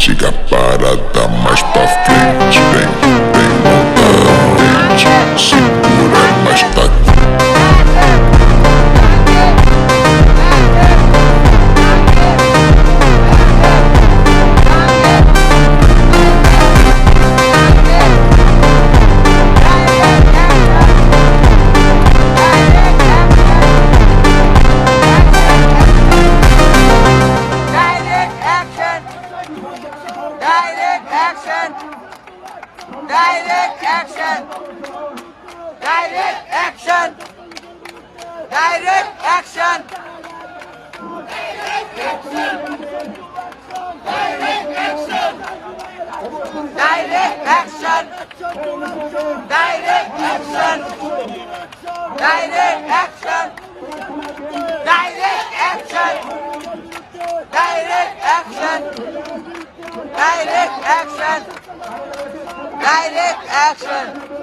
Chega a parada mais pra frente, vem montante, segura mais tá. Direct action! Direct action! Direct action! Direct action! Direct action! Direct action! Direct action! Direct action! Direct action! Direct action! Direct action! Direct action!